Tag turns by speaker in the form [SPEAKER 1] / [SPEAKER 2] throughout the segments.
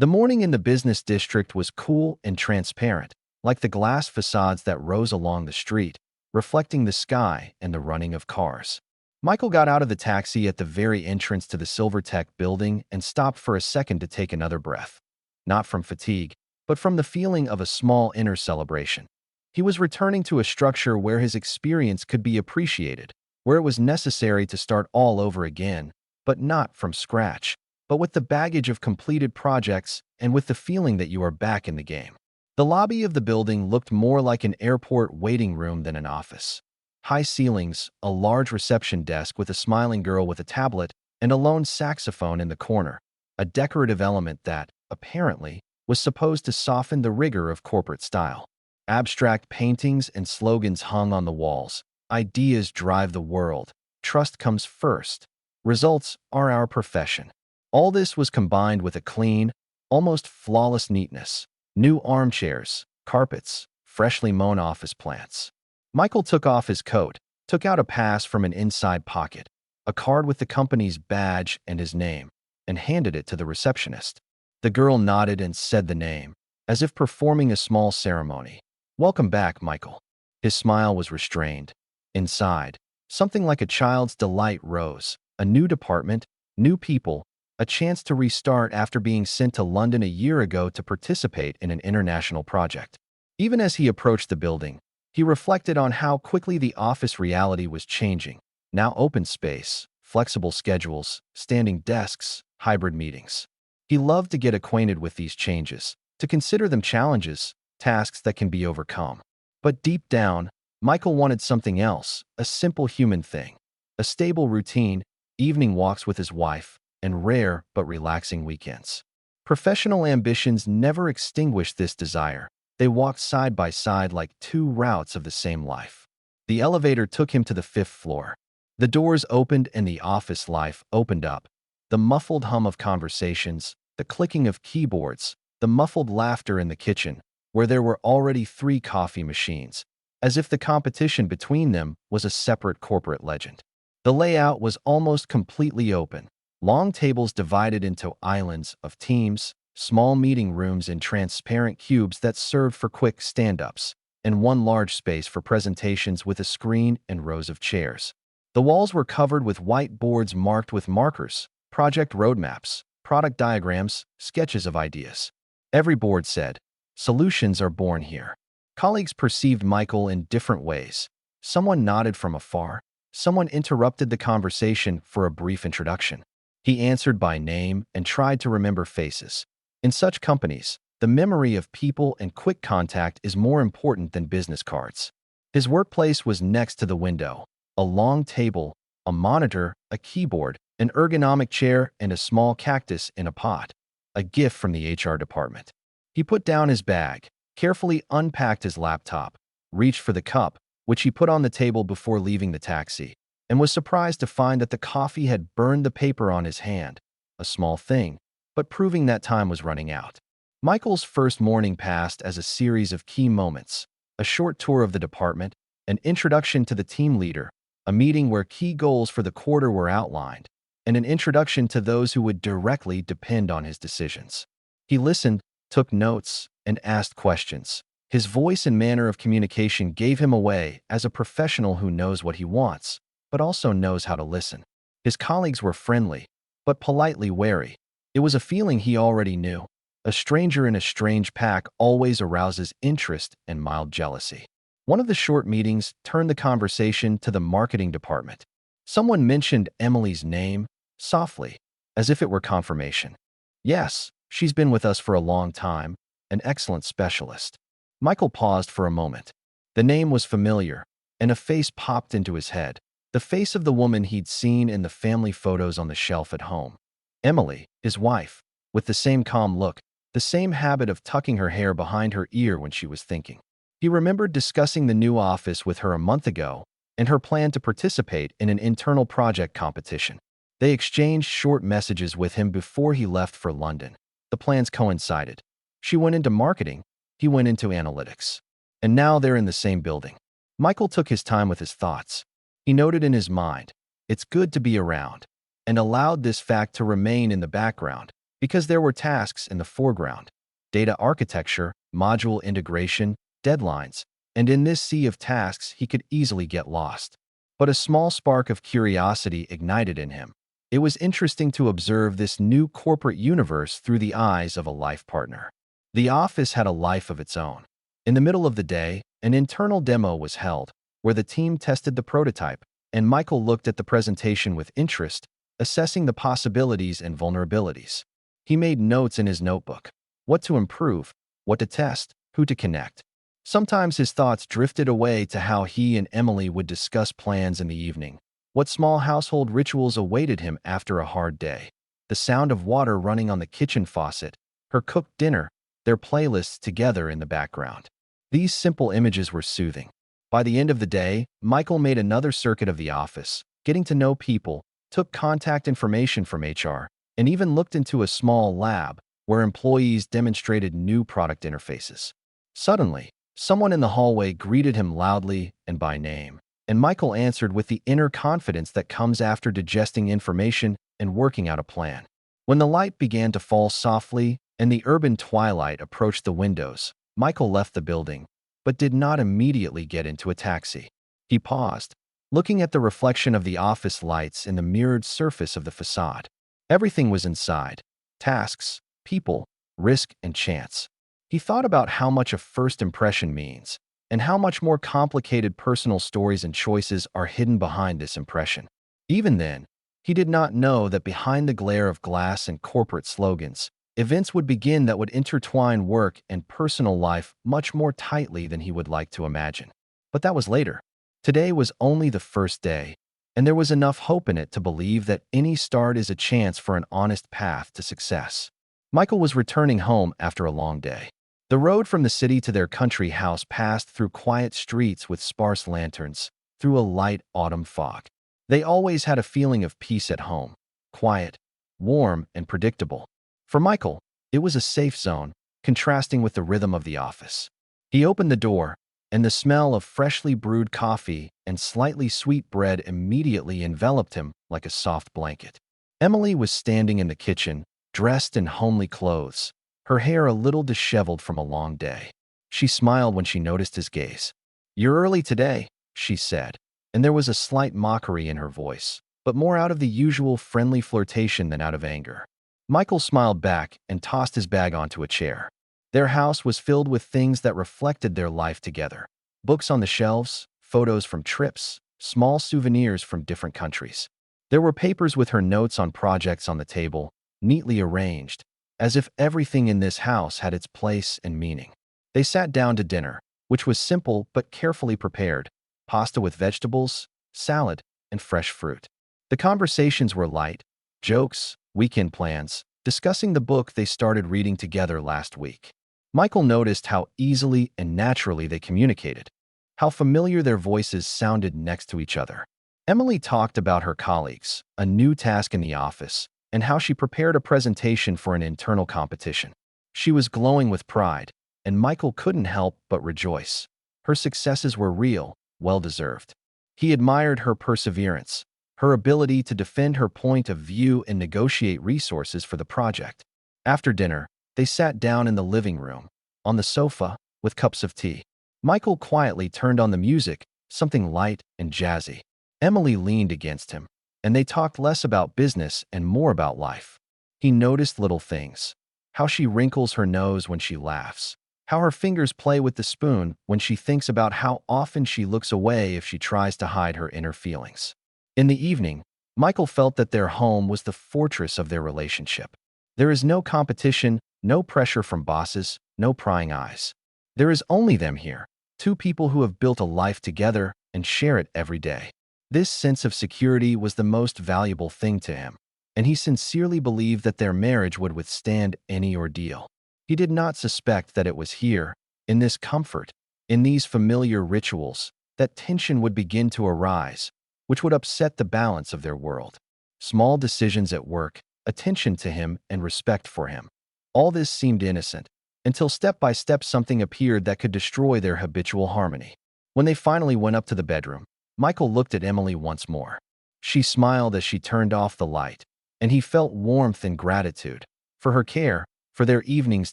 [SPEAKER 1] The morning in the business district was cool and transparent, like the glass facades that rose along the street, reflecting the sky and the running of cars. Michael got out of the taxi at the very entrance to the Silvertech building and stopped for a second to take another breath. Not from fatigue, but from the feeling of a small inner celebration. He was returning to a structure where his experience could be appreciated, where it was necessary to start all over again, but not from scratch, but with the baggage of completed projects and with the feeling that you are back in the game. The lobby of the building looked more like an airport waiting room than an office. High ceilings, a large reception desk with a smiling girl with a tablet, and a lone saxophone in the corner, a decorative element that, apparently, was supposed to soften the rigor of corporate style. Abstract paintings and slogans hung on the walls. Ideas drive the world. Trust comes first. Results are our profession. All this was combined with a clean, almost flawless neatness. New armchairs, carpets, freshly mown office plants. Michael took off his coat, took out a pass from an inside pocket, a card with the company's badge and his name, and handed it to the receptionist. The girl nodded and said the name, as if performing a small ceremony. "Welcome back, Michael." His smile was restrained. Inside, something like a child's delight rose. A new department, new people, a chance to restart after being sent to London a year ago to participate in an international project. Even as he approached the building, he reflected on how quickly the office reality was changing. Now open space, flexible schedules, standing desks, hybrid meetings. He loved to get acquainted with these changes, to consider them challenges, tasks that can be overcome. But deep down, Michael wanted something else, a simple human thing. A stable routine, evening walks with his wife, and rare but relaxing weekends. Professional ambitions never extinguished this desire. They walked side by side like two routes of the same life. The elevator took him to the 5th floor. The doors opened and the office life opened up. The muffled hum of conversations, the clicking of keyboards, the muffled laughter in the kitchen, where there were already 3 coffee machines, as if the competition between them was a separate corporate legend. The layout was almost completely open. Long tables divided into islands of teams, small meeting rooms in transparent cubes that served for quick stand-ups, and one large space for presentations with a screen and rows of chairs. The walls were covered with white boards marked with markers, project roadmaps, product diagrams, sketches of ideas. Every board said, "Solutions are born here." Colleagues perceived Michael in different ways. Someone nodded from afar. Someone interrupted the conversation for a brief introduction. He answered by name and tried to remember faces. In such companies, the memory of people and quick contact is more important than business cards. His workplace was next to the window. A long table, a monitor, a keyboard, an ergonomic chair, and a small cactus in a pot. A gift from the HR department. He put down his bag, carefully unpacked his laptop, reached for the cup, which he put on the table before leaving the taxi, and was surprised to find that the coffee had burned the paper on his hand. A small thing, but proving that time was running out. Michael's first morning passed as a series of key moments: a short tour of the department, an introduction to the team leader, a meeting where key goals for the quarter were outlined, and an introduction to those who would directly depend on his decisions. He listened, took notes, and asked questions. His voice and manner of communication gave him away as a professional who knows what he wants, but also knows how to listen. His colleagues were friendly, but politely wary. It was a feeling he already knew. A stranger in a strange pack always arouses interest and mild jealousy. One of the short meetings turned the conversation to the marketing department. Someone mentioned Emily's name, softly, as if it were confirmation. "Yes, she's been with us for a long time, an excellent specialist." Michael paused for a moment. The name was familiar, and a face popped into his head. The face of the woman he'd seen in the family photos on the shelf at home. Emily, his wife, with the same calm look, the same habit of tucking her hair behind her ear when she was thinking. He remembered discussing the new office with her a month ago and her plan to participate in an internal project competition. They exchanged short messages with him before he left for London. The plans coincided. She went into marketing, he went into analytics. And now they're in the same building. Michael took his time with his thoughts. He noted in his mind, "It's good to be around," and allowed this fact to remain in the background. because there were tasks in the foreground: data architecture, module integration, deadlines, and in this sea of tasks he could easily get lost. But a small spark of curiosity ignited in him. It was interesting to observe this new corporate universe through the eyes of a life partner. The office had a life of its own. In the middle of the day, an internal demo was held, where the team tested the prototype, and Michael looked at the presentation with interest, assessing the possibilities and vulnerabilities. He made notes in his notebook: what to improve, what to test, who to connect. Sometimes his thoughts drifted away to how he and Emily would discuss plans in the evening, what small household rituals awaited him after a hard day. The sound of water running on the kitchen faucet, her cooked dinner, their playlists together in the background. These simple images were soothing. By the end of the day, Michael made another circuit of the office, getting to know people, took contact information from HR, and even looked into a small lab where employees demonstrated new product interfaces. Suddenly, someone in the hallway greeted him loudly and by name, and Michael answered with the inner confidence that comes after digesting information and working out a plan. When the light began to fall softly and the urban twilight approached the windows, Michael left the building, but did not immediately get into a taxi. He paused, looking at the reflection of the office lights in the mirrored surface of the facade. Everything was inside: tasks, people, risk, and chance. He thought about how much a first impression means, and how much more complicated personal stories and choices are hidden behind this impression. Even then, he did not know that behind the glare of glass and corporate slogans, events would begin that would intertwine work and personal life much more tightly than he would like to imagine. But that was later. Today was only the first day, and there was enough hope in it to believe that any start is a chance for an honest path to success. Michael was returning home after a long day. The road from the city to their country house passed through quiet streets with sparse lanterns, through a light autumn fog. They always had a feeling of peace at home: quiet, warm, and predictable. For Michael, it was a safe zone, contrasting with the rhythm of the office. He opened the door, and the smell of freshly brewed coffee and slightly sweet bread immediately enveloped him like a soft blanket. Emily was standing in the kitchen, dressed in homely clothes, her hair a little disheveled from a long day. She smiled when she noticed his gaze. "You're early today," she said, and there was a slight mockery in her voice, but more out of the usual friendly flirtation than out of anger. Michael smiled back and tossed his bag onto a chair. Their house was filled with things that reflected their life together: books on the shelves, photos from trips, small souvenirs from different countries. There were papers with her notes on projects on the table, neatly arranged, as if everything in this house had its place and meaning. They sat down to dinner, which was simple but carefully prepared: pasta with vegetables, salad, and fresh fruit. The conversations were light: jokes, weekend plans, discussing the book they started reading together last week. Michael noticed how easily and naturally they communicated, how familiar their voices sounded next to each other. Emily talked about her colleagues, a new task in the office, and how she prepared a presentation for an internal competition. She was glowing with pride, and Michael couldn't help but rejoice. Her successes were real, well-deserved. He admired her perseverance, her ability to defend her point of view and negotiate resources for the project. After dinner, they sat down in the living room, on the sofa, with cups of tea. Michael quietly turned on the music, something light and jazzy. Emily leaned against him, and they talked less about business and more about life. He noticed little things: how she wrinkles her nose when she laughs, how her fingers play with the spoon when she thinks about how often she looks away if she tries to hide her inner feelings. In the evening, Michael felt that their home was the fortress of their relationship. There is no competition, no pressure from bosses, no prying eyes. There is only them here, two people who have built a life together and share it every day. This sense of security was the most valuable thing to him, and he sincerely believed that their marriage would withstand any ordeal. He did not suspect that it was here, in this comfort, in these familiar rituals, that tension would begin to arise, which would upset the balance of their world. Small decisions at work, attention to him, and respect for him. All this seemed innocent, until step by step something appeared that could destroy their habitual harmony. When they finally went up to the bedroom, Michael looked at Emily once more. She smiled as she turned off the light, and he felt warmth and gratitude. for her care, for their evenings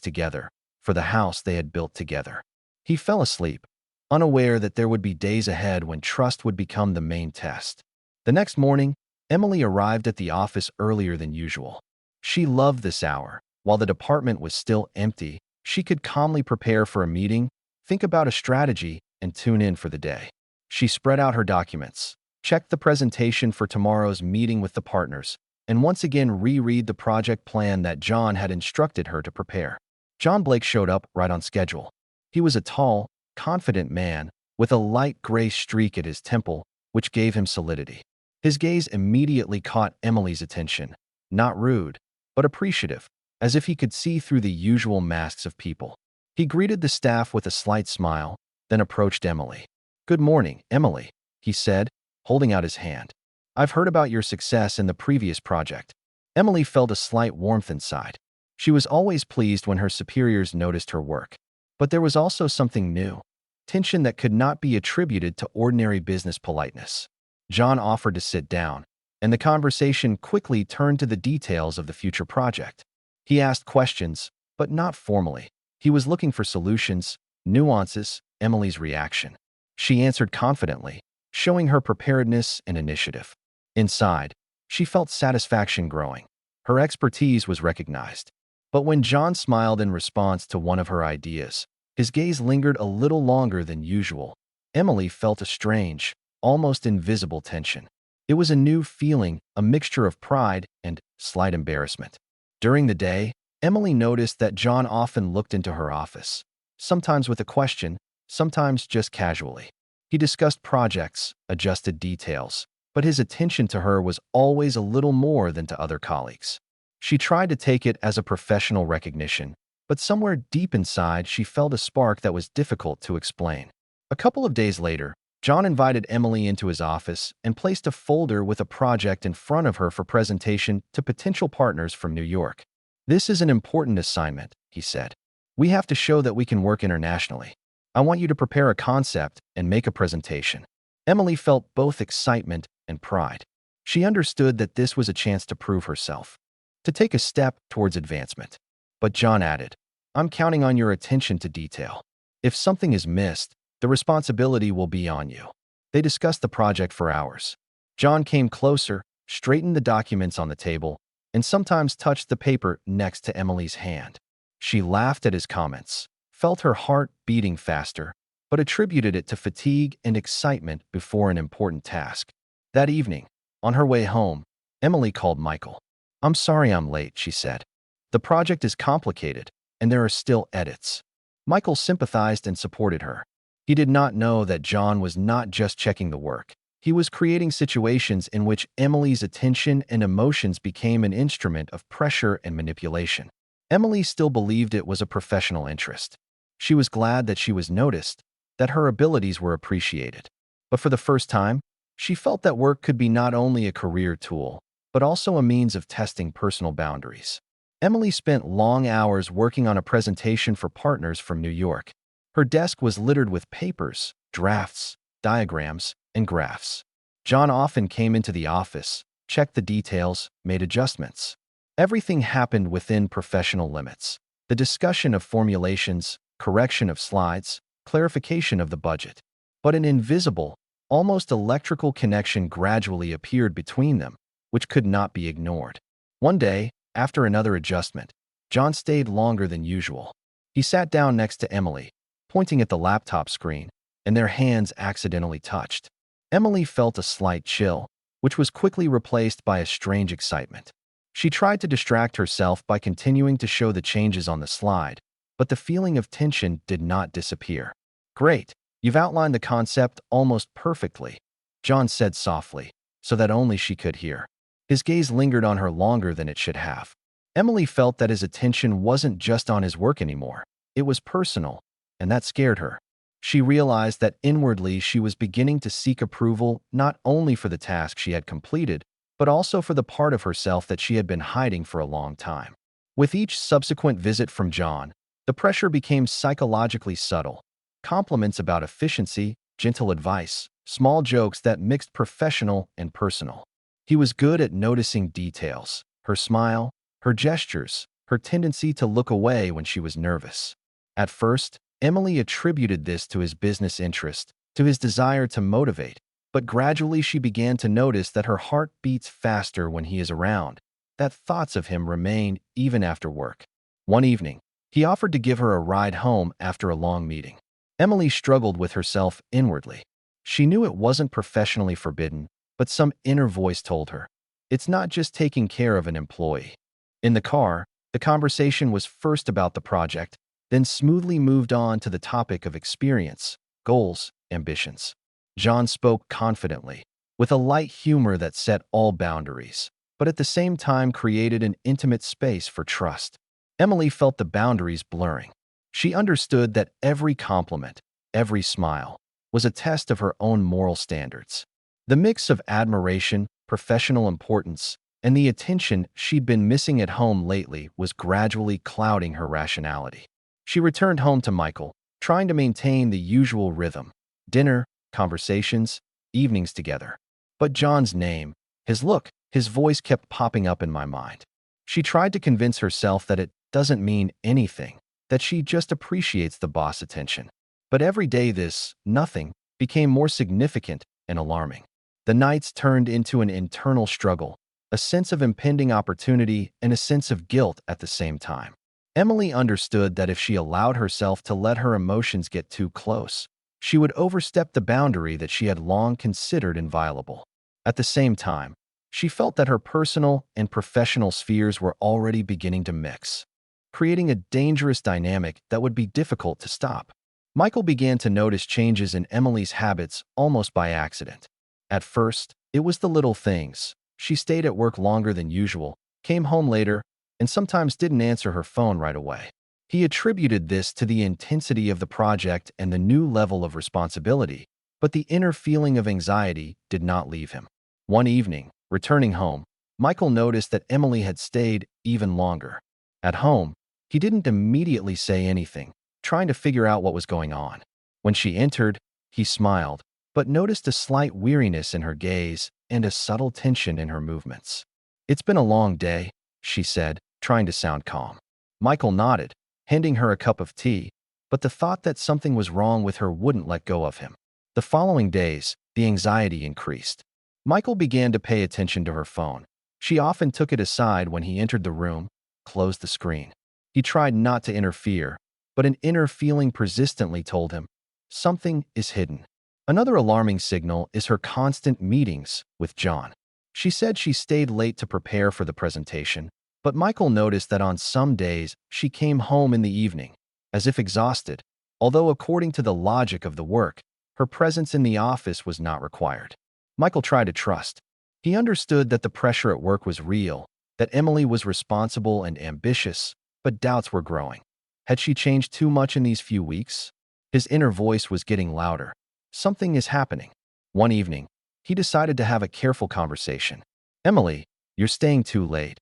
[SPEAKER 1] together, for the house they had built together. He fell asleep, unaware that there would be days ahead when trust would become the main test. The next morning, Emily arrived at the office earlier than usual. She loved this hour. While the department was still empty, she could calmly prepare for a meeting, think about a strategy, and tune in for the day. She spread out her documents, checked the presentation for tomorrow's meeting with the partners, and once again reread the project plan that John had instructed her to prepare. John Blake showed up right on schedule. He was a tall, confident man with a light gray streak at his temple, which gave him solidity. His gaze immediately caught Emily's attention, not rude, but appreciative, as if he could see through the usual masks of people. He greeted the staff with a slight smile, then approached Emily. "Good morning, Emily," he said, holding out his hand. "I've heard about your success in the previous project." Emily felt a slight warmth inside. She was always pleased when her superiors noticed her work. But there was also something new, tension that could not be attributed to ordinary business politeness. John offered to sit down, and the conversation quickly turned to the details of the future project. He asked questions, but not formally. He was looking for solutions, nuances, Emily's reaction. She answered confidently, showing her preparedness and initiative. Inside, she felt satisfaction growing. Her expertise was recognized. But when John smiled in response to one of her ideas, his gaze lingered a little longer than usual. Emily felt a strange, almost invisible tension. It was a new feeling, a mixture of pride and slight embarrassment. During the day, Emily noticed that John often looked into her office, sometimes with a question, sometimes just casually. He discussed projects, adjusted details, but his attention to her was always a little more than to other colleagues. She tried to take it as a professional recognition, but somewhere deep inside she felt a spark that was difficult to explain. A couple of days later, John invited Emily into his office and placed a folder with a project in front of her for presentation to potential partners from New York. "This is an important assignment," he said. "We have to show that we can work internationally. I want you to prepare a concept and make a presentation." Emily felt both excitement and pride. She understood that this was a chance to prove herself, to take a step towards advancement. But John added, "I'm counting on your attention to detail. If something is missed, the responsibility will be on you." They discussed the project for hours. John came closer, straightened the documents on the table, and sometimes touched the paper next to Emily's hand. She laughed at his comments, felt her heart beating faster, but attributed it to fatigue and excitement before an important task. That evening, on her way home, Emily called Michael. "I'm sorry I'm late," she said. "The project is complicated, and there are still edits." Michael sympathized and supported her. He did not know that John was not just checking the work. He was creating situations in which Emily's attention and emotions became an instrument of pressure and manipulation. Emily still believed it was a professional interest. She was glad that she was noticed, that her abilities were appreciated. But for the first time, she felt that work could be not only a career tool, but also a means of testing personal boundaries. Emily spent long hours working on a presentation for partners from New York. Her desk was littered with papers, drafts, diagrams, and graphs. John often came into the office, checked the details, made adjustments. Everything happened within professional limits. The discussion of formulations, correction of slides, clarification of the budget. But an invisible, almost electrical connection gradually appeared between them, which could not be ignored. One day, after another adjustment, John stayed longer than usual. He sat down next to Emily, pointing at the laptop screen, and their hands accidentally touched. Emily felt a slight chill, which was quickly replaced by a strange excitement. She tried to distract herself by continuing to show the changes on the slide, but the feeling of tension did not disappear. "Great, you've outlined the concept almost perfectly," John said softly, so that only she could hear. His gaze lingered on her longer than it should have. Emily felt that his attention wasn't just on his work anymore. It was personal, and that scared her. She realized that inwardly she was beginning to seek approval not only for the task she had completed, but also for the part of herself that she had been hiding for a long time. With each subsequent visit from John, the pressure became psychologically subtle. Compliments about efficiency, gentle advice, small jokes that mixed professional and personal. He was good at noticing details, her smile, her gestures, her tendency to look away when she was nervous. At first, Emily attributed this to his business interest, to his desire to motivate, but gradually she began to notice that her heart beats faster when he is around, that thoughts of him remain even after work. One evening, he offered to give her a ride home after a long meeting. Emily struggled with herself inwardly. She knew it wasn't professionally forbidden, but some inner voice told her, it's not just taking care of an employee. In the car, the conversation was first about the project, then smoothly moved on to the topic of experience, goals, ambitions. John spoke confidently, with a light humor that set all boundaries, but at the same time created an intimate space for trust. Emily felt the boundaries blurring. She understood that every compliment, every smile, was a test of her own moral standards. The mix of admiration, professional importance, and the attention she'd been missing at home lately was gradually clouding her rationality. She returned home to Michael, trying to maintain the usual rhythm: dinner, conversations, evenings together. But John's name, his look, his voice kept popping up in my mind. She tried to convince herself that it doesn't mean anything, that she just appreciates the boss attention. But every day this nothing became more significant and alarming. The nights turned into an internal struggle, a sense of impending opportunity and a sense of guilt at the same time. Emily understood that if she allowed herself to let her emotions get too close, she would overstep the boundary that she had long considered inviolable. At the same time, she felt that her personal and professional spheres were already beginning to mix, creating a dangerous dynamic that would be difficult to stop. Michael began to notice changes in Emily's habits almost by accident. At first, it was the little things. She stayed at work longer than usual, came home later, and sometimes didn't answer her phone right away. He attributed this to the intensity of the project and the new level of responsibility, but the inner feeling of anxiety did not leave him. One evening, returning home, Michael noticed that Emily had stayed even longer. At home, he didn't immediately say anything, trying to figure out what was going on. When she entered, he smiled, but noticed a slight weariness in her gaze and a subtle tension in her movements. "It's been a long day," she said, trying to sound calm. Michael nodded, handing her a cup of tea, but the thought that something was wrong with her wouldn't let go of him. The following days, the anxiety increased. Michael began to pay attention to her phone. She often took it aside when he entered the room, closed the screen. He tried not to interfere, but an inner feeling persistently told him, something is hidden. Another alarming signal is her constant meetings with John. She said she stayed late to prepare for the presentation, but Michael noticed that on some days she came home in the evening, as if exhausted, although according to the logic of the work, her presence in the office was not required. Michael tried to trust. He understood that the pressure at work was real, that Emily was responsible and ambitious, but doubts were growing. Had she changed too much in these few weeks? His inner voice was getting louder. Something is happening. One evening, he decided to have a careful conversation. "Emily, you're staying too late.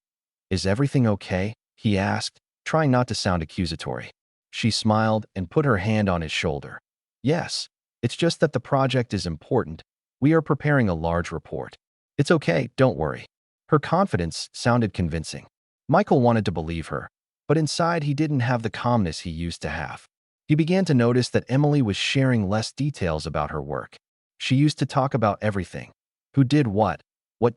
[SPEAKER 1] Is everything okay?" he asked, trying not to sound accusatory. She smiled and put her hand on his shoulder. "Yes, it's just that the project is important. We are preparing a large report. It's okay, don't worry." Her confidence sounded convincing. Michael wanted to believe her, but inside he didn't have the calmness he used to have. He began to notice that Emily was sharing less details about her work. She used to talk about everything: who did what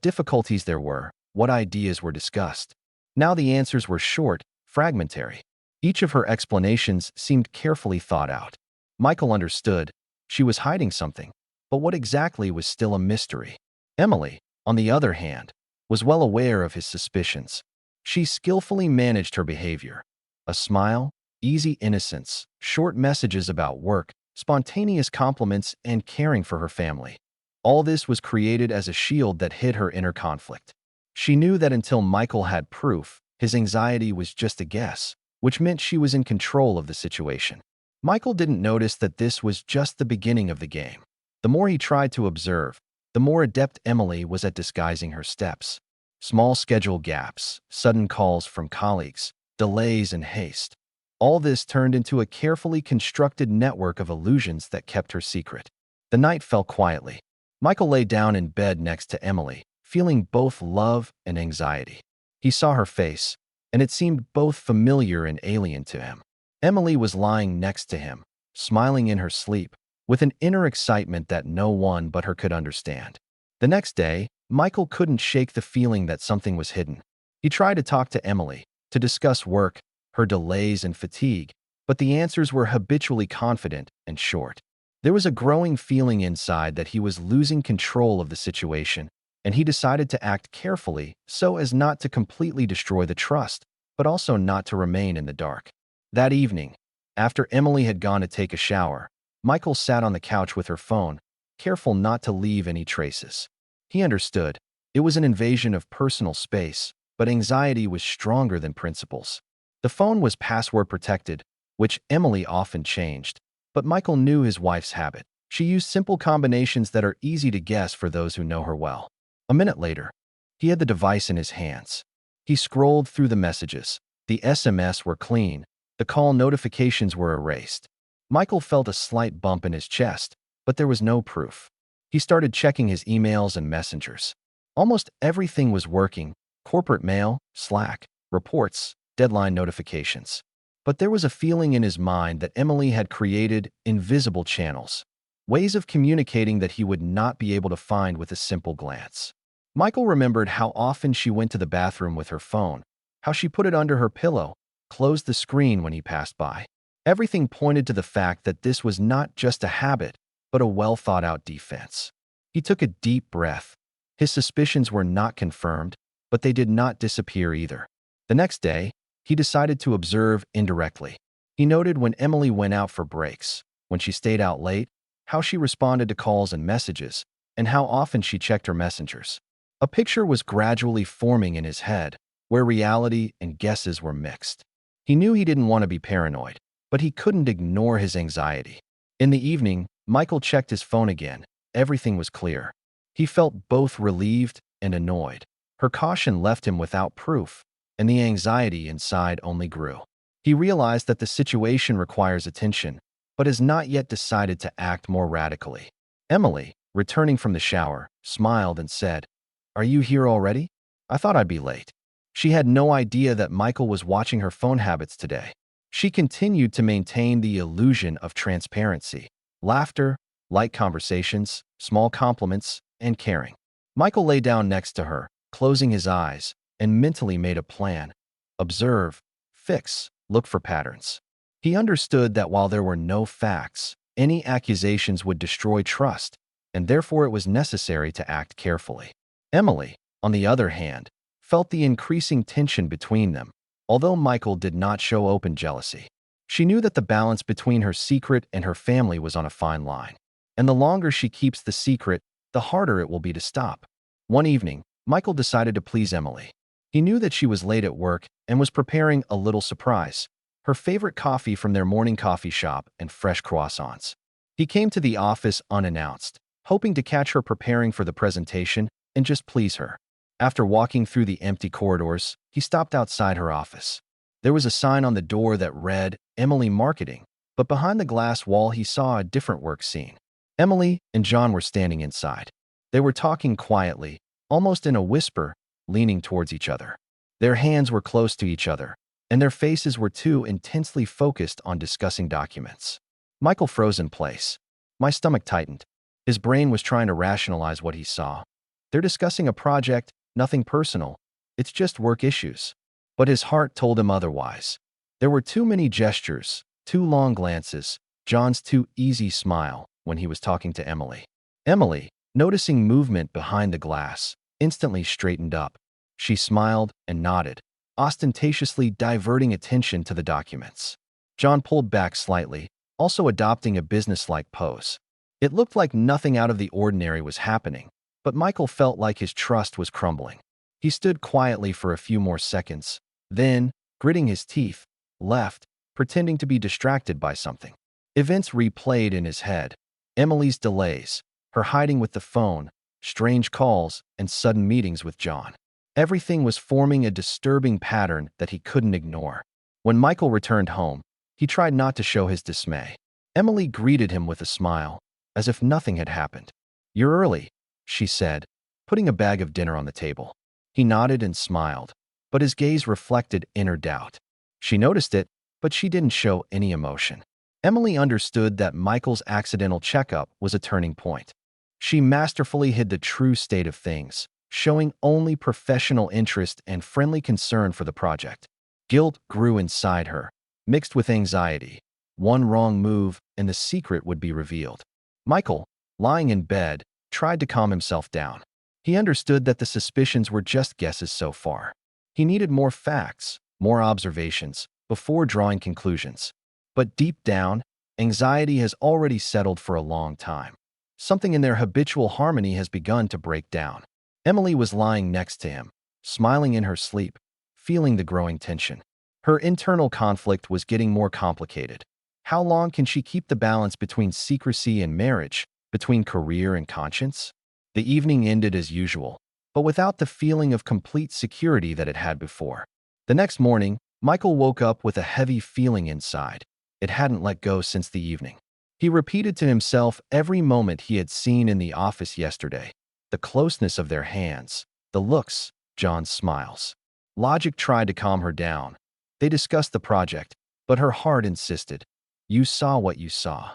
[SPEAKER 1] difficulties there were, what ideas were discussed. Now the answers were short, fragmentary. Each of her explanations seemed carefully thought out. Michael understood. She was hiding something, but what exactly was still a mystery. Emily, on the other hand, was well aware of his suspicions. She skillfully managed her behavior. A smile, easy innocence, short messages about work, spontaneous compliments, and caring for her family. All this was created as a shield that hid her inner conflict. She knew that until Michael had proof, his anxiety was just a guess, which meant she was in control of the situation. Michael didn't notice that this was just the beginning of the game. The more he tried to observe, the more adept Emily was at disguising her steps. Small schedule gaps, sudden calls from colleagues, delays and haste. All this turned into a carefully constructed network of illusions that kept her secret. The night fell quietly. Michael lay down in bed next to Emily, feeling both love and anxiety. He saw her face, and it seemed both familiar and alien to him. Emily was lying next to him, smiling in her sleep, with an inner excitement that no one but her could understand. The next day, Michael couldn't shake the feeling that something was hidden. He tried to talk to Emily, to discuss work, her delays and fatigue, but the answers were habitually confident and short. There was a growing feeling inside that he was losing control of the situation, and he decided to act carefully so as not to completely destroy the trust, but also not to remain in the dark. That evening, after Emily had gone to take a shower, Michael sat on the couch with her phone, careful not to leave any traces. He understood. It was an invasion of personal space, but anxiety was stronger than principles. The phone was password protected, which Emily often changed, but Michael knew his wife's habit. She used simple combinations that are easy to guess for those who know her well. A minute later, he had the device in his hands. He scrolled through the messages. The SMS were clean. The call notifications were erased. Michael felt a slight bump in his chest, but there was no proof. He started checking his emails and messengers. Almost everything was working: corporate mail, Slack, reports, deadline notifications. But there was a feeling in his mind that Emily had created invisible channels, ways of communicating that he would not be able to find with a simple glance. Michael remembered how often she went to the bathroom with her phone, how she put it under her pillow, closed the screen when he passed by. Everything pointed to the fact that this was not just a habit, but a well-thought-out defense. He took a deep breath. His suspicions were not confirmed, but they did not disappear either. The next day, he decided to observe indirectly. He noted when Emily went out for breaks, when she stayed out late, how she responded to calls and messages, and how often she checked her messengers. A picture was gradually forming in his head, where reality and guesses were mixed. He knew he didn't want to be paranoid, but he couldn't ignore his anxiety. In the evening, Michael checked his phone again. Everything was clear. He felt both relieved and annoyed. Her caution left him without proof, and the anxiety inside only grew. He realized that the situation requires attention, but has not yet decided to act more radically. Emily, returning from the shower, smiled and said, "Are you here already? I thought I'd be late." She had no idea that Michael was watching her phone habits today. She continued to maintain the illusion of transparency: laughter, light conversations, small compliments, and caring. Michael lay down next to her, closing his eyes, and mentally made a plan: observe, fix, look for patterns. He understood that while there were no facts, any accusations would destroy trust, and therefore it was necessary to act carefully. Emily, on the other hand, felt the increasing tension between them, although Michael did not show open jealousy. She knew that the balance between her secret and her family was on a fine line, and the longer she keeps the secret, the harder it will be to stop. One evening, Michael decided to please Emily. He knew that she was late at work and was preparing a little surprise: her favorite coffee from their morning coffee shop and fresh croissants. He came to the office unannounced, hoping to catch her preparing for the presentation and just please her. After walking through the empty corridors, he stopped outside her office. There was a sign on the door that read Emily Marketing, but behind the glass wall he saw a different work scene. Emily and John were standing inside. They were talking quietly, almost in a whisper, leaning towards each other. Their hands were close to each other, and their faces were too intensely focused on discussing documents. Michael froze in place. My stomach tightened. His brain was trying to rationalize what he saw. They're discussing a project, nothing personal. It's just work issues. But his heart told him otherwise. There were too many gestures, too long glances, John's too easy smile when he was talking to Emily. Emily, noticing movement behind the glass, instantly straightened up. She smiled and nodded, ostentatiously diverting attention to the documents. John pulled back slightly, also adopting a businesslike pose. It looked like nothing out of the ordinary was happening, but Michael felt like his trust was crumbling. He stood quietly for a few more seconds, then, gritting his teeth, left, pretending to be distracted by something. Events replayed in his head: Emily's delays, her hiding with the phone, strange calls, and sudden meetings with John. Everything was forming a disturbing pattern that he couldn't ignore. When Michael returned home, he tried not to show his dismay. Emily greeted him with a smile, as if nothing had happened. "You're early," she said, putting a bag of dinner on the table. He nodded and smiled. but his gaze reflected inner doubt. She noticed it, but she didn't show any emotion. Emily understood that Michael's accidental checkup was a turning point. She masterfully hid the true state of things, showing only professional interest and friendly concern for the project. Guilt grew inside her, mixed with anxiety. One wrong move, and the secret would be revealed. Michael, lying in bed, tried to calm himself down. He understood that the suspicions were just guesses so far. He needed more facts, more observations, before drawing conclusions. But deep down, anxiety has already settled for a long time. Something in their habitual harmony has begun to break down. Emily was lying next to him, smiling in her sleep, feeling the growing tension. Her internal conflict was getting more complicated. How long can she keep the balance between secrecy and marriage, between career and conscience? The evening ended as usual, but without the feeling of complete security that it had before. The next morning, Michael woke up with a heavy feeling inside. It hadn't let go since the evening. He repeated to himself every moment he had seen in the office yesterday. The closeness of their hands, the looks, John's smiles. Logic tried to calm her down. They discussed the project, but her heart insisted. You saw what you saw.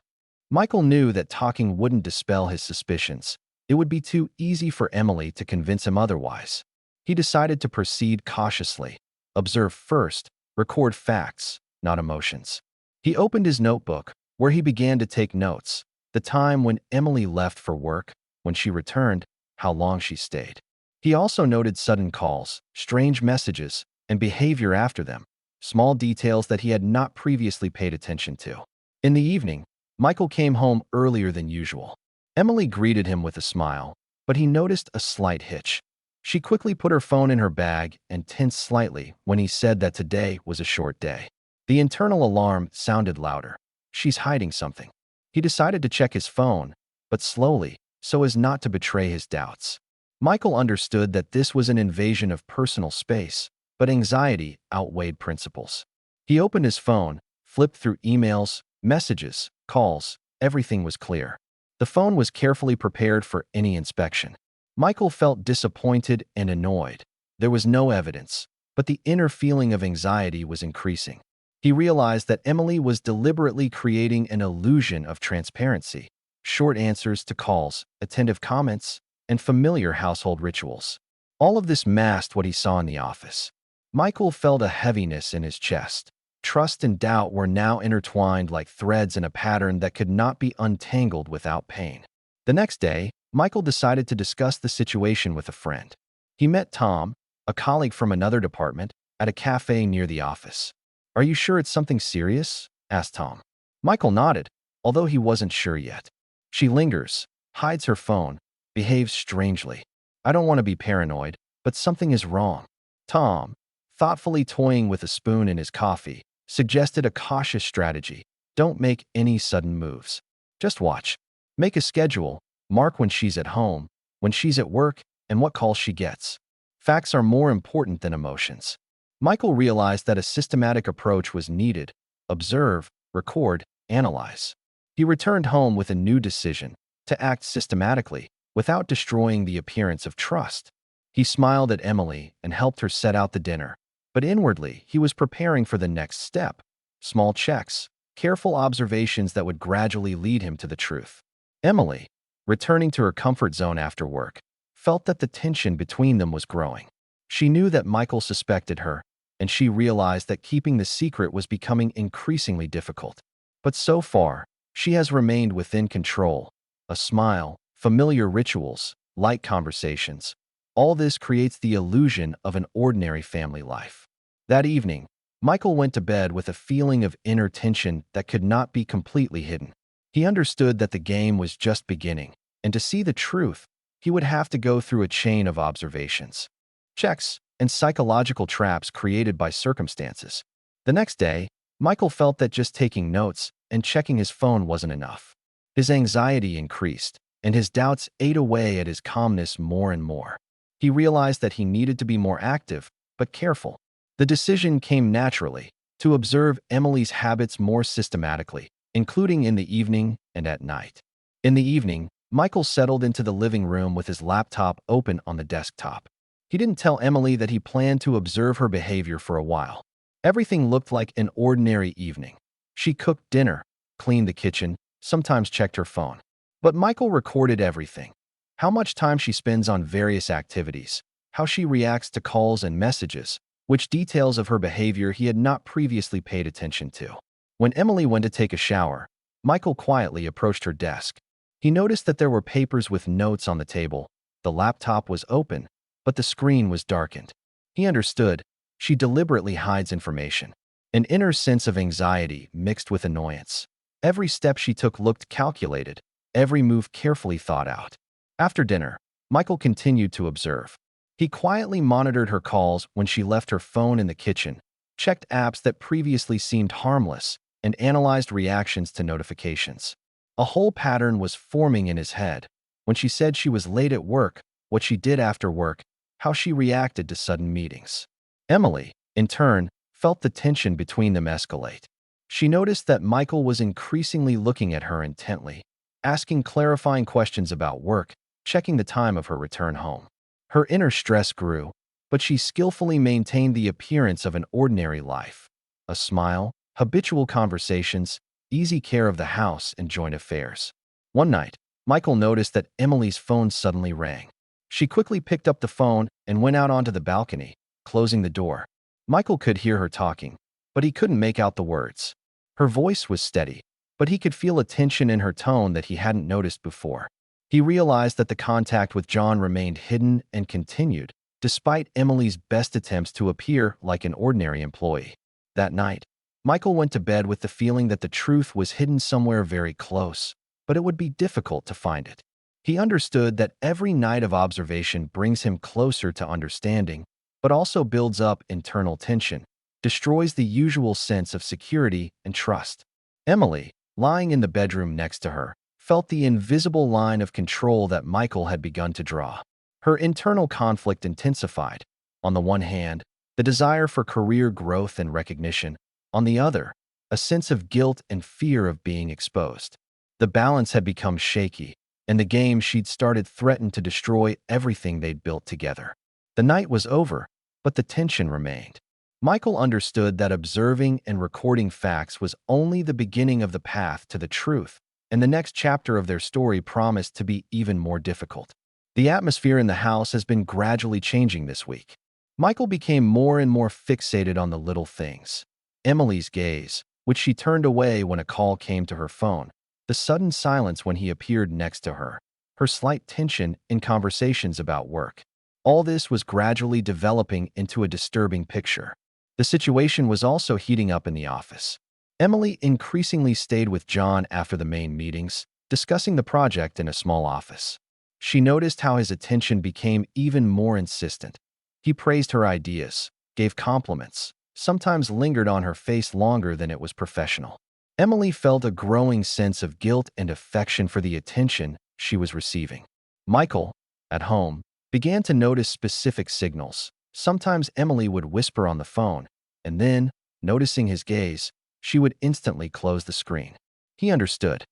[SPEAKER 1] Michael knew that talking wouldn't dispel his suspicions. It would be too easy for Emily to convince him otherwise. He decided to proceed cautiously. Observe first, record facts, not emotions. He opened his notebook, where he began to take notes. The time when Emily left for work, when she returned, how long she stayed. He also noted sudden calls, strange messages, and behavior after them, small details that he had not previously paid attention to. In the evening, Michael came home earlier than usual. Emily greeted him with a smile, but he noticed a slight hitch. She quickly put her phone in her bag and tensed slightly when he said that today was a short day. The internal alarm sounded louder. She's hiding something. He decided to check his phone, but slowly, so as not to betray his doubts. Michael understood that this was an invasion of personal space, but anxiety outweighed principles. He opened his phone, flipped through emails, messages, calls. Everything was clear. The phone was carefully prepared for any inspection. Michael felt disappointed and annoyed. There was no evidence, but the inner feeling of anxiety was increasing. He realized that Emily was deliberately creating an illusion of transparency. Short answers to calls, attentive comments, and familiar household rituals. All of this masked what he saw in the office. Michael felt a heaviness in his chest. Trust and doubt were now intertwined like threads in a pattern that could not be untangled without pain. The next day, Michael decided to discuss the situation with a friend. He met Tom, a colleague from another department, at a cafe near the office. "Are you sure it's something serious?" asked Tom. Michael nodded, although he wasn't sure yet. "She lingers, hides her phone, behaves strangely. I don't want to be paranoid, but something is wrong." Tom, thoughtfully toying with a spoon in his coffee, suggested a cautious strategy. Don't make any sudden moves. Just watch. Make a schedule. Mark when she's at home, when she's at work, and what calls she gets. Facts are more important than emotions. Michael realized that a systematic approach was needed. Observe, record, analyze. He returned home with a new decision, to act systematically, without destroying the appearance of trust. He smiled at Emily and helped her set out the dinner. But inwardly, he was preparing for the next step. Small checks, careful observations that would gradually lead him to the truth. Emily, returning to her comfort zone after work, felt that the tension between them was growing. She knew that Michael suspected her, and she realized that keeping the secret was becoming increasingly difficult. But so far, she has remained within control. A smile, familiar rituals, light conversations. All this creates the illusion of an ordinary family life. That evening, Michael went to bed with a feeling of inner tension that could not be completely hidden. He understood that the game was just beginning, and to see the truth, he would have to go through a chain of observations, checks, and psychological traps created by circumstances. The next day, Michael felt that just taking notes and checking his phone wasn't enough. His anxiety increased, and his doubts ate away at his calmness more and more. He realized that he needed to be more active, but careful. The decision came naturally, to observe Emily's habits more systematically, including in the evening and at night. In the evening, Michael settled into the living room with his laptop open on the desktop. He didn't tell Emily that he planned to observe her behavior for a while. Everything looked like an ordinary evening. She cooked dinner, cleaned the kitchen, sometimes checked her phone. But Michael recorded everything. How much time she spends on various activities, how she reacts to calls and messages, which details of her behavior he had not previously paid attention to. When Emily went to take a shower, Michael quietly approached her desk. He noticed that there were papers with notes on the table. The laptop was open, but the screen was darkened. He understood. She deliberately hides information. An inner sense of anxiety mixed with annoyance. Every step she took looked calculated, every move carefully thought out. After dinner, Michael continued to observe. He quietly monitored her calls when she left her phone in the kitchen, checked apps that previously seemed harmless, and analyzed reactions to notifications. A whole pattern was forming in his head. When she said she was late at work, what she did after work, how she reacted to sudden meetings. Emily, in turn, felt the tension between them escalate. She noticed that Michael was increasingly looking at her intently, asking clarifying questions about work, checking the time of her return home. Her inner stress grew, but she skillfully maintained the appearance of an ordinary life. A smile, habitual conversations, easy care of the house and joint affairs. One night, Michael noticed that Emily's phone suddenly rang. She quickly picked up the phone and went out onto the balcony, closing the door. Michael could hear her talking, but he couldn't make out the words. Her voice was steady, but he could feel a tension in her tone that he hadn't noticed before. He realized that the contact with John remained hidden and continued, despite Emily's best attempts to appear like an ordinary employee. That night, Michael went to bed with the feeling that the truth was hidden somewhere very close, but it would be difficult to find it. He understood that every night of observation brings him closer to understanding, but also builds up internal tension, destroys the usual sense of security and trust. Emily, lying in the bedroom next to her, felt the invisible line of control that Michael had begun to draw. Her internal conflict intensified. On the one hand, the desire for career growth and recognition. On the other, a sense of guilt and fear of being exposed. The balance had become shaky, and the game she'd started threatened to destroy everything they'd built together. The night was over, but the tension remained. Michael understood that observing and recording facts was only the beginning of the path to the truth, and the next chapter of their story promised to be even more difficult. The atmosphere in the house has been gradually changing this week. Michael became more and more fixated on the little things. Emily's gaze, which she turned away when a call came to her phone, the sudden silence when he appeared next to her, her slight tension in conversations about work. All this was gradually developing into a disturbing picture. The situation was also heating up in the office. Emily increasingly stayed with John after the main meetings, discussing the project in a small office. She noticed how his attention became even more insistent. He praised her ideas, gave compliments, sometimes lingered on her face longer than it was professional. Emily felt a growing sense of guilt and affection for the attention she was receiving. Michael, at home, began to notice specific signals. Sometimes Emily would whisper on the phone, and then, noticing his gaze, she would instantly close the screen. He understood.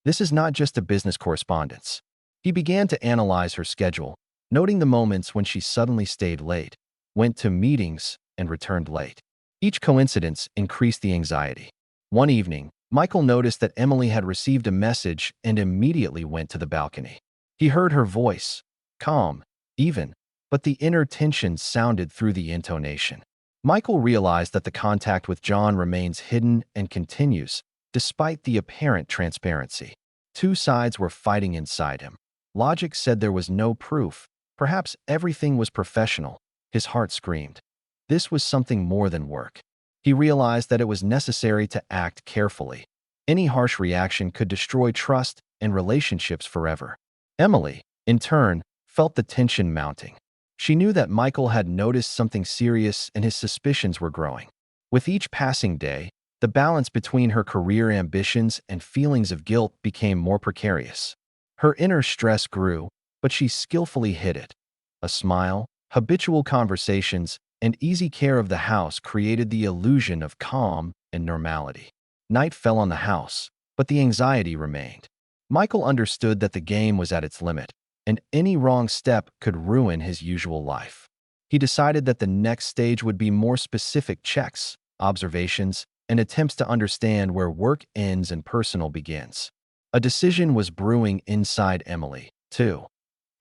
[SPEAKER 1] This is not just a business correspondence. He began to analyze her schedule, noting the moments when she suddenly stayed late, went to meetings, and returned late. Each coincidence increased the anxiety. One evening, Michael noticed that Emily had received a message and immediately went to the balcony. He heard her voice, calm, even, but the inner tension sounded through the intonation. Michael realized that the contact with John remains hidden and continues, despite the apparent transparency. Two sides were fighting inside him. Logic said there was no proof. Perhaps everything was professional. His heart screamed. This was something more than work. He realized that it was necessary to act carefully. Any harsh reaction could destroy trust and relationships forever. Emily, in turn, felt the tension mounting. She knew that Michael had noticed something serious and his suspicions were growing. With each passing day, the balance between her career ambitions and feelings of guilt became more precarious. Her inner stress grew, but she skillfully hid it. A smile, habitual conversations, and easy care of the house created the illusion of calm and normality. Night fell on the house, but the anxiety remained. Michael understood that the game was at its limit, and any wrong step could ruin his usual life. He decided that the next stage would be more specific checks, observations, and attempts to understand where work ends and personal begins. A decision was brewing inside Emily, too.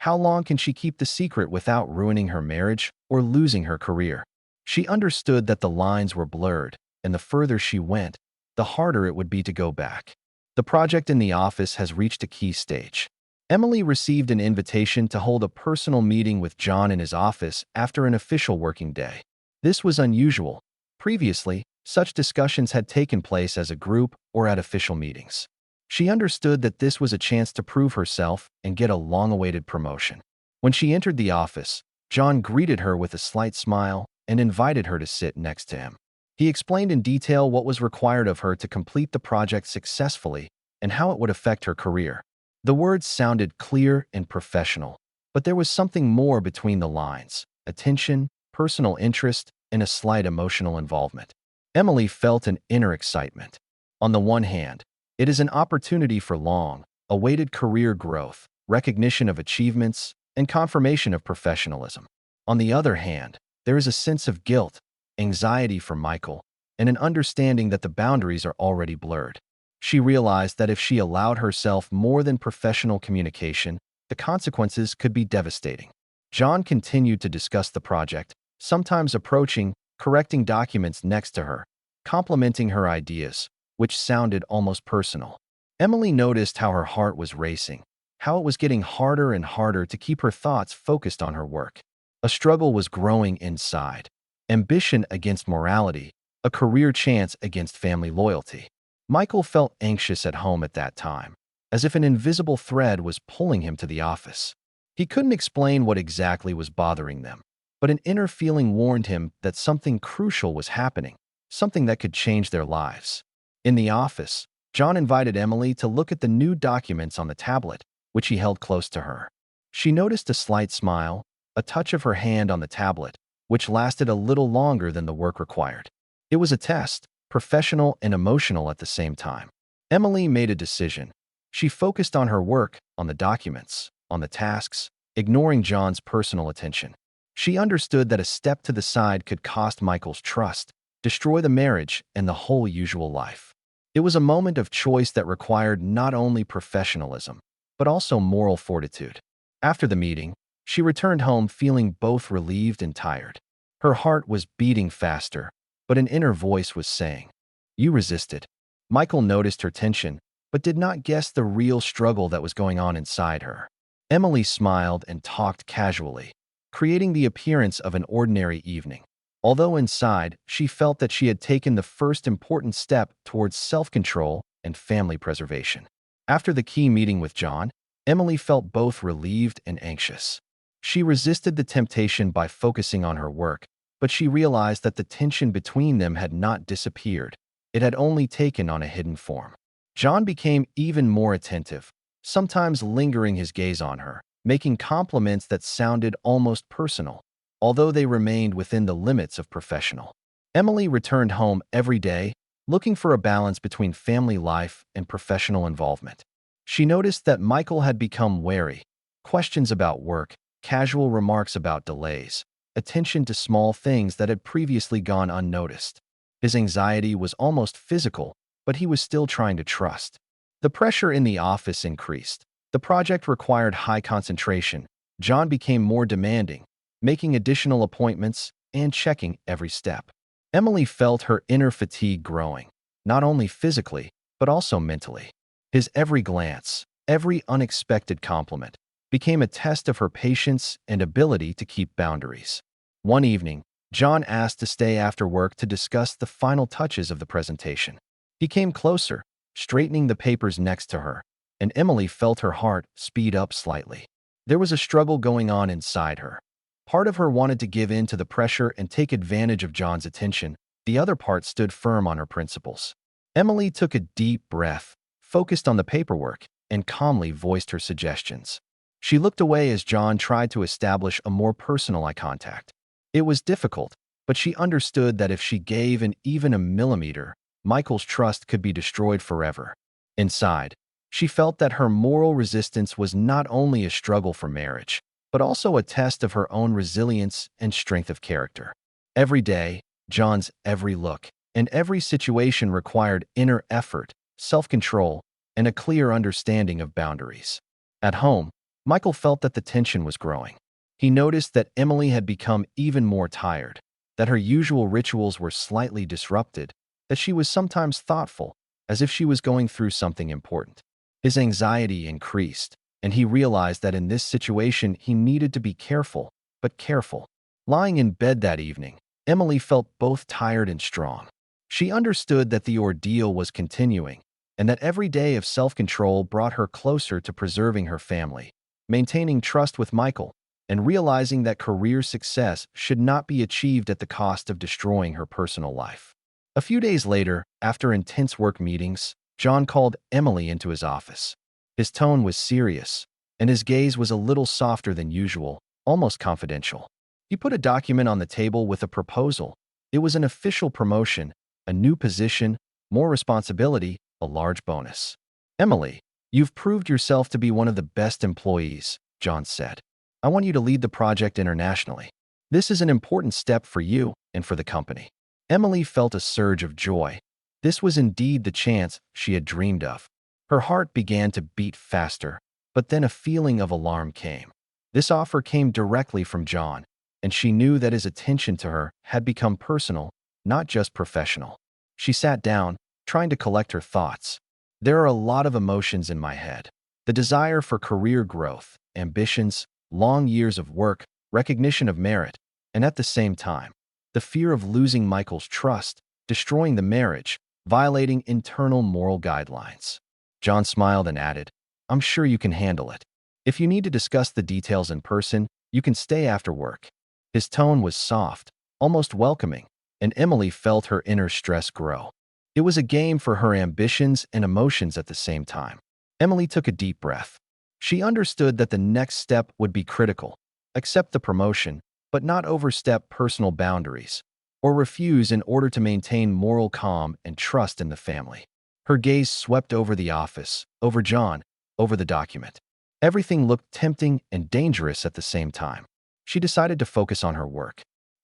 [SPEAKER 1] How long can she keep the secret without ruining her marriage or losing her career? She understood that the lines were blurred, and the further she went, the harder it would be to go back. The project in the office has reached a key stage. Emily received an invitation to hold a personal meeting with John in his office after an official working day. This was unusual. Previously, such discussions had taken place as a group or at official meetings. She understood that this was a chance to prove herself and get a long-awaited promotion. When she entered the office, John greeted her with a slight smile and invited her to sit next to him. He explained in detail what was required of her to complete the project successfully and how it would affect her career. The words sounded clear and professional, but there was something more between the lines: attention, personal interest, and a slight emotional involvement. Emily felt an inner excitement. On the one hand, it is an opportunity for long-awaited career growth, recognition of achievements, and confirmation of professionalism. On the other hand, there is a sense of guilt, anxiety for Michael, and an understanding that the boundaries are already blurred. She realized that if she allowed herself more than professional communication, the consequences could be devastating. John continued to discuss the project, sometimes approaching, correcting documents next to her, complimenting her ideas, which sounded almost personal. Emily noticed how her heart was racing, how it was getting harder and harder to keep her thoughts focused on her work. A struggle was growing inside. Ambition against morality, a career chance against family loyalty. Michael felt anxious at home at that time, as if an invisible thread was pulling him to the office. He couldn't explain what exactly was bothering them, but an inner feeling warned him that something crucial was happening, something that could change their lives. In the office, John invited Emily to look at the new documents on the tablet, which he held close to her. She noticed a slight smile, a touch of her hand on the tablet, which lasted a little longer than the work required. It was a test, professional and emotional at the same time. Emily made a decision. She focused on her work, on the documents, on the tasks, ignoring John's personal attention. She understood that a step to the side could cost Michael's trust, destroy the marriage and the whole usual life. It was a moment of choice that required not only professionalism, but also moral fortitude. After the meeting, she returned home feeling both relieved and tired. Her heart was beating faster, but an inner voice was saying, "You resisted." Michael noticed her tension, but did not guess the real struggle that was going on inside her. Emily smiled and talked casually, creating the appearance of an ordinary evening. Although inside, she felt that she had taken the first important step towards self-control and family preservation. After the key meeting with John, Emily felt both relieved and anxious. She resisted the temptation by focusing on her work, but she realized that the tension between them had not disappeared. It had only taken on a hidden form. John became even more attentive, sometimes lingering his gaze on her, making compliments that sounded almost personal, although they remained within the limits of professional. Emily returned home every day, looking for a balance between family life and professional involvement. She noticed that Michael had become wary. Questions about work, casual remarks about delays, attention to small things that had previously gone unnoticed. His anxiety was almost physical, but he was still trying to trust. The pressure in the office increased. The project required high concentration. John became more demanding, making additional appointments and checking every step. Emily felt her inner fatigue growing, not only physically, but also mentally. His every glance, every unexpected compliment, became a test of her patience and ability to keep boundaries. One evening, John asked to stay after work to discuss the final touches of the presentation. He came closer, straightening the papers next to her, and Emily felt her heart speed up slightly. There was a struggle going on inside her. Part of her wanted to give in to the pressure and take advantage of John's attention. The other part stood firm on her principles. Emily took a deep breath, focused on the paperwork, and calmly voiced her suggestions. She looked away as John tried to establish a more personal eye contact. It was difficult, but she understood that if she gave in even a millimeter, Michael's trust could be destroyed forever. Inside, she felt that her moral resistance was not only a struggle for marriage, but also a test of her own resilience and strength of character. Every day, John's every look and every situation required inner effort, self-control, and a clear understanding of boundaries. At home, Michael felt that the tension was growing. He noticed that Emily had become even more tired, that her usual rituals were slightly disrupted, that she was sometimes thoughtful, as if she was going through something important. His anxiety increased, and he realized that in this situation he needed to be careful, but careful. Lying in bed that evening, Emily felt both tired and strong. She understood that the ordeal was continuing, and that every day of self-control brought her closer to preserving her family, maintaining trust with Michael, and realizing that career success should not be achieved at the cost of destroying her personal life. A few days later, after intense work meetings, John called Emily into his office. His tone was serious, and his gaze was a little softer than usual, almost confidential. He put a document on the table with a proposal. It was an official promotion, a new position, more responsibility, a large bonus. "Emily, you've proved yourself to be one of the best employees," John said. "I want you to lead the project internationally. This is an important step for you and for the company." Emily felt a surge of joy. This was indeed the chance she had dreamed of. Her heart began to beat faster, but then a feeling of alarm came. This offer came directly from John, and she knew that his attention to her had become personal, not just professional. She sat down, trying to collect her thoughts. "There are a lot of emotions in my head. The desire for career growth, ambitions, long years of work, recognition of merit, and at the same time, the fear of losing Michael's trust, destroying the marriage, violating internal moral guidelines." John smiled and added, "I'm sure you can handle it. If you need to discuss the details in person, you can stay after work." His tone was soft, almost welcoming, and Emily felt her inner stress grow. It was a game for her ambitions and emotions at the same time. Emily took a deep breath. She understood that the next step would be critical: accept the promotion, but not overstep personal boundaries, or refuse in order to maintain moral calm and trust in the family. Her gaze swept over the office, over John, over the document. Everything looked tempting and dangerous at the same time. She decided to focus on her work.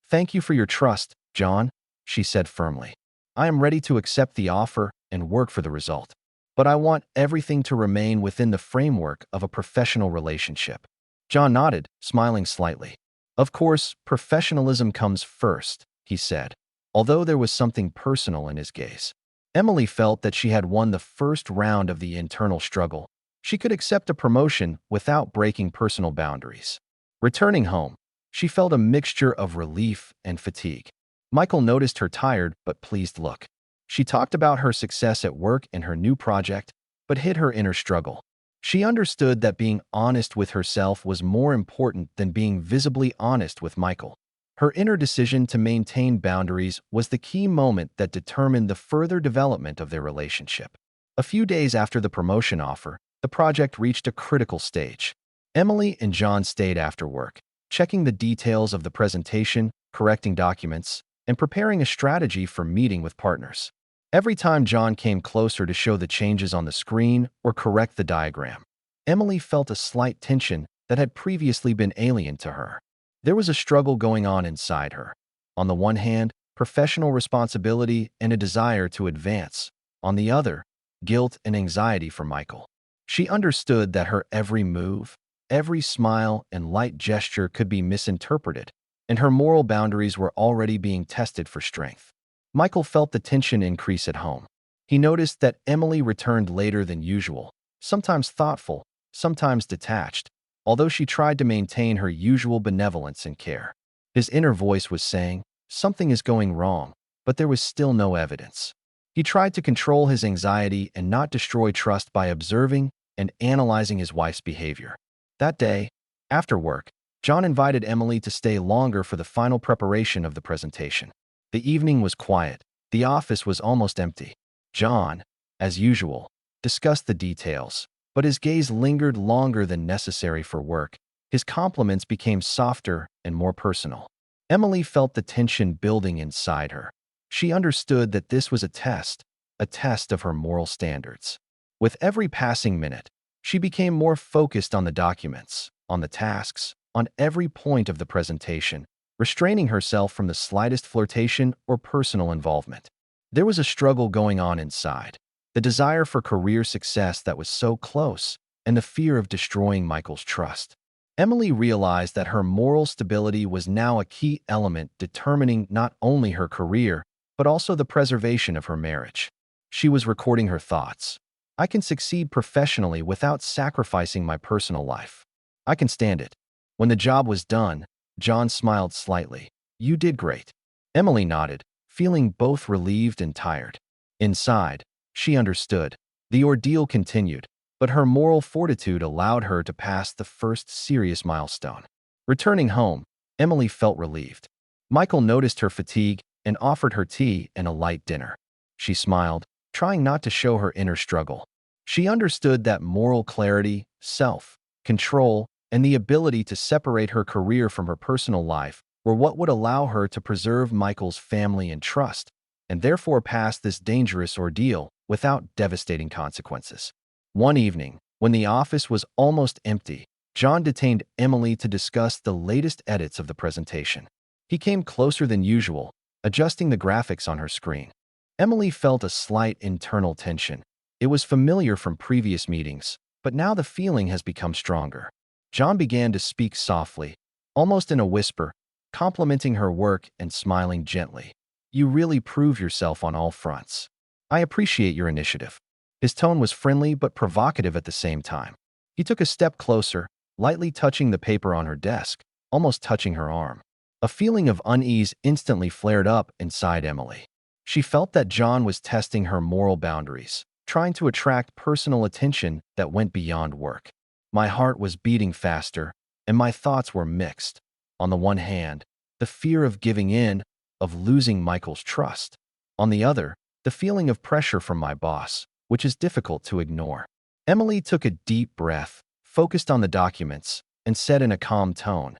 [SPEAKER 1] "Thank you for your trust, John," she said firmly. "I am ready to accept the offer and work for the result. But I want everything to remain within the framework of a professional relationship." John nodded, smiling slightly. "Of course, professionalism comes first," he said, although there was something personal in his gaze. Emily felt that she had won the first round of the internal struggle. She could accept a promotion without breaking personal boundaries. Returning home, she felt a mixture of relief and fatigue. Michael noticed her tired but pleased look. She talked about her success at work and her new project, but hid her inner struggle. She understood that being honest with herself was more important than being visibly honest with Michael. Her inner decision to maintain boundaries was the key moment that determined the further development of their relationship. A few days after the promotion offer, the project reached a critical stage. Emily and John stayed after work, checking the details of the presentation, correcting documents, and preparing a strategy for meeting with partners. Every time John came closer to show the changes on the screen or correct the diagram, Emily felt a slight tension that had previously been alien to her. There was a struggle going on inside her. On the one hand, professional responsibility and a desire to advance. On the other, guilt and anxiety for Michael. She understood that her every move, every smile and light gesture could be misinterpreted, and her moral boundaries were already being tested for strength. Michael felt the tension increase at home. He noticed that Emily returned later than usual, sometimes thoughtful, sometimes detached, although she tried to maintain her usual benevolence and care. His inner voice was saying, something is going wrong, but there was still no evidence. He tried to control his anxiety and not destroy trust by observing and analyzing his wife's behavior. That day, after work, John invited Emily to stay longer for the final preparation of the presentation. The evening was quiet. The office was almost empty. John, as usual, discussed the details, but his gaze lingered longer than necessary for work. His compliments became softer and more personal. Emily felt the tension building inside her. She understood that this was a test of her moral standards. With every passing minute, she became more focused on the documents, on the tasks, on every point of the presentation, restraining herself from the slightest flirtation or personal involvement. There was a struggle going on inside, the desire for career success that was so close, and the fear of destroying Michael's trust. Emily realized that her moral stability was now a key element determining not only her career, but also the preservation of her marriage. She was recording her thoughts. I can succeed professionally without sacrificing my personal life. I can stand it. When the job was done, John smiled slightly. You did great. Emily nodded, feeling both relieved and tired. Inside, she understood. The ordeal continued, but her moral fortitude allowed her to pass the first serious milestone. Returning home, Emily felt relieved. Michael noticed her fatigue and offered her tea and a light dinner. She smiled, trying not to show her inner struggle. She understood that moral clarity, self-control, and the ability to separate her career from her personal life were what would allow her to preserve Michael's family and trust, and therefore pass this dangerous ordeal without devastating consequences. One evening, when the office was almost empty, John detained Emily to discuss the latest edits of the presentation. He came closer than usual, adjusting the graphics on her screen. Emily felt a slight internal tension. It was familiar from previous meetings, but now the feeling has become stronger. John began to speak softly, almost in a whisper, complimenting her work and smiling gently. You really prove yourself on all fronts. I appreciate your initiative. His tone was friendly but provocative at the same time. He took a step closer, lightly touching the paper on her desk, almost touching her arm. A feeling of unease instantly flared up inside Emily. She felt that John was testing her moral boundaries, trying to attract personal attention that went beyond work. My heart was beating faster, and my thoughts were mixed. On the one hand, the fear of giving in, of losing Michael's trust. On the other, the feeling of pressure from my boss, which is difficult to ignore. Emily took a deep breath, focused on the documents, and said in a calm tone,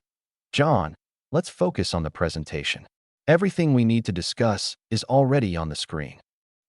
[SPEAKER 1] John, let's focus on the presentation. Everything we need to discuss is already on the screen.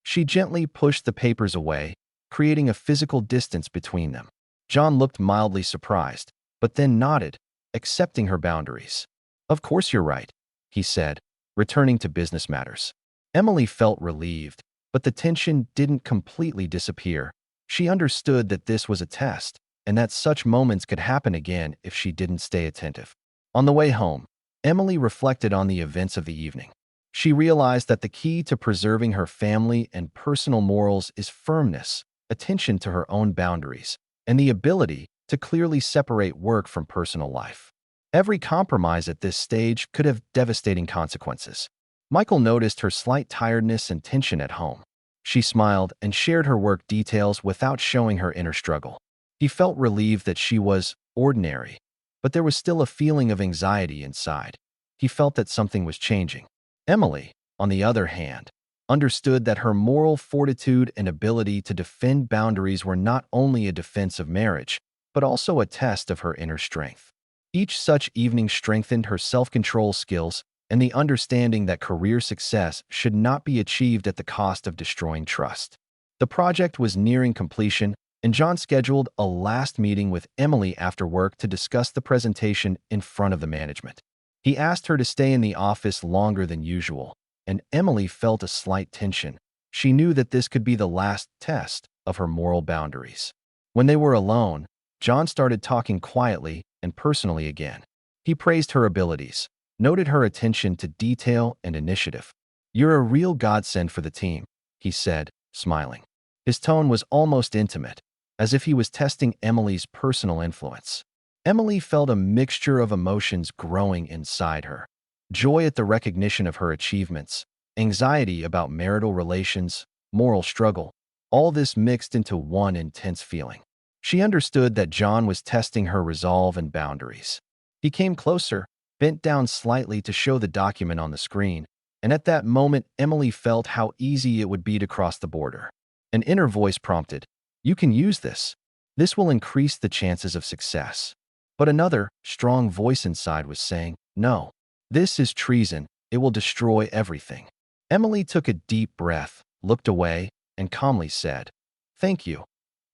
[SPEAKER 1] She gently pushed the papers away, creating a physical distance between them. John looked mildly surprised, but then nodded, accepting her boundaries. Of course you're right, he said, returning to business matters. Emily felt relieved, but the tension didn't completely disappear. She understood that this was a test, and that such moments could happen again if she didn't stay attentive. On the way home, Emily reflected on the events of the evening. She realized that the key to preserving her family and personal morals is firmness, attention to her own boundaries, and the ability to clearly separate work from personal life. Every compromise at this stage could have devastating consequences. Michael noticed her slight tiredness and tension at home. She smiled and shared her work details without showing her inner struggle. He felt relieved that she was ordinary, but there was still a feeling of anxiety inside. He felt that something was changing. Emily, on the other hand, understood that her moral fortitude and ability to defend boundaries were not only a defense of marriage, but also a test of her inner strength. Each such evening strengthened her self-control skills and the understanding that career success should not be achieved at the cost of destroying trust. The project was nearing completion, and John scheduled a last meeting with Emily after work to discuss the presentation in front of the management. He asked her to stay in the office longer than usual, and Emily felt a slight tension. She knew that this could be the last test of her moral boundaries. When they were alone, John started talking quietly and personally again. He praised her abilities, noted her attention to detail and initiative. You're a real godsend for the team, he said, smiling. His tone was almost intimate, as if he was testing Emily's personal influence. Emily felt a mixture of emotions growing inside her. Joy at the recognition of her achievements, anxiety about marital relations, moral struggle, all this mixed into one intense feeling. She understood that John was testing her resolve and boundaries. He came closer, bent down slightly to show the document on the screen, and at that moment Emily felt how easy it would be to cross the border. An inner voice prompted, "You can use this. This will increase the chances of success." But another, strong voice inside was saying, "No. This is treason. It will destroy everything." Emily took a deep breath, looked away, and calmly said, "Thank you,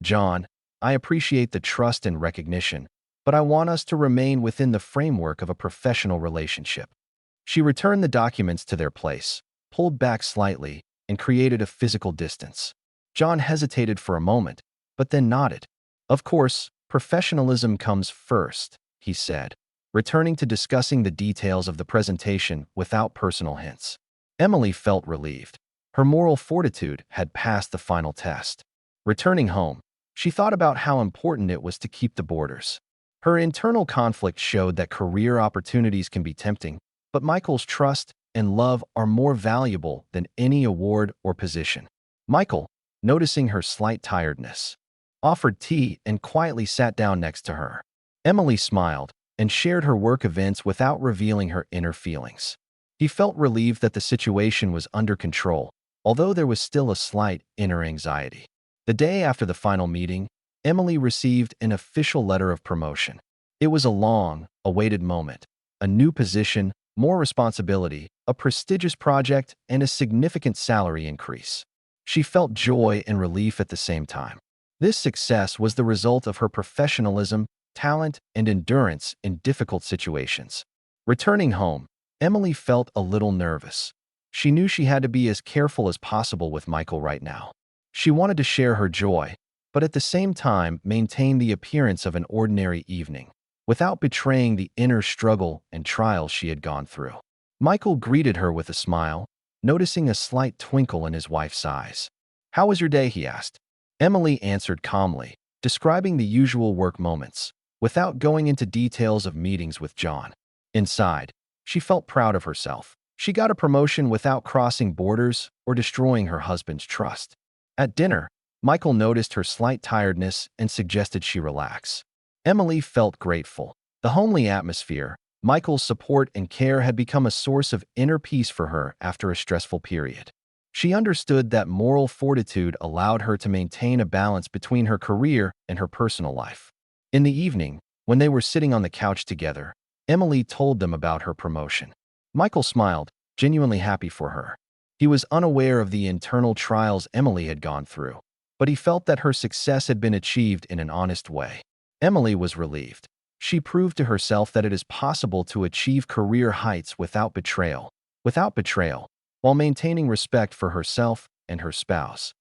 [SPEAKER 1] John. I appreciate the trust and recognition, but I want us to remain within the framework of a professional relationship. She returned the documents to their place, pulled back slightly, and created a physical distance. John hesitated for a moment, but then nodded. Of course, professionalism comes first, he said, returning to discussing the details of the presentation without personal hints. Emily felt relieved. Her moral fortitude had passed the final test. Returning home, she thought about how important it was to keep the borders. Her internal conflict showed that career opportunities can be tempting, but Michael's trust and love are more valuable than any award or position. Michael, noticing her slight tiredness, offered tea and quietly sat down next to her. Emily smiled and shared her work events without revealing her inner feelings. He felt relieved that the situation was under control, although there was still a slight inner anxiety. The day after the final meeting, Emily received an official letter of promotion. It was a long, awaited moment. A new position, more responsibility, a prestigious project, and a significant salary increase. She felt joy and relief at the same time. This success was the result of her professionalism, talent, and endurance in difficult situations. Returning home, Emily felt a little nervous. She knew she had to be as careful as possible with Michael right now. She wanted to share her joy, but at the same time maintain the appearance of an ordinary evening, without betraying the inner struggle and trials she had gone through. Michael greeted her with a smile, noticing a slight twinkle in his wife's eyes. "How was your day?" he asked. Emily answered calmly, describing the usual work moments, without going into details of meetings with John. Inside, she felt proud of herself. She got a promotion without crossing borders or destroying her husband's trust. At dinner, Michael noticed her slight tiredness and suggested she relax. Emily felt grateful. The homely atmosphere, Michael's support and care had become a source of inner peace for her after a stressful period. She understood that moral fortitude allowed her to maintain a balance between her career and her personal life. In the evening, when they were sitting on the couch together, Emily told them about her promotion. Michael smiled, genuinely happy for her. He was unaware of the internal trials Emily had gone through, but he felt that her success had been achieved in an honest way. Emily was relieved. She proved to herself that it is possible to achieve career heights without betrayal, while maintaining respect for herself and her spouse.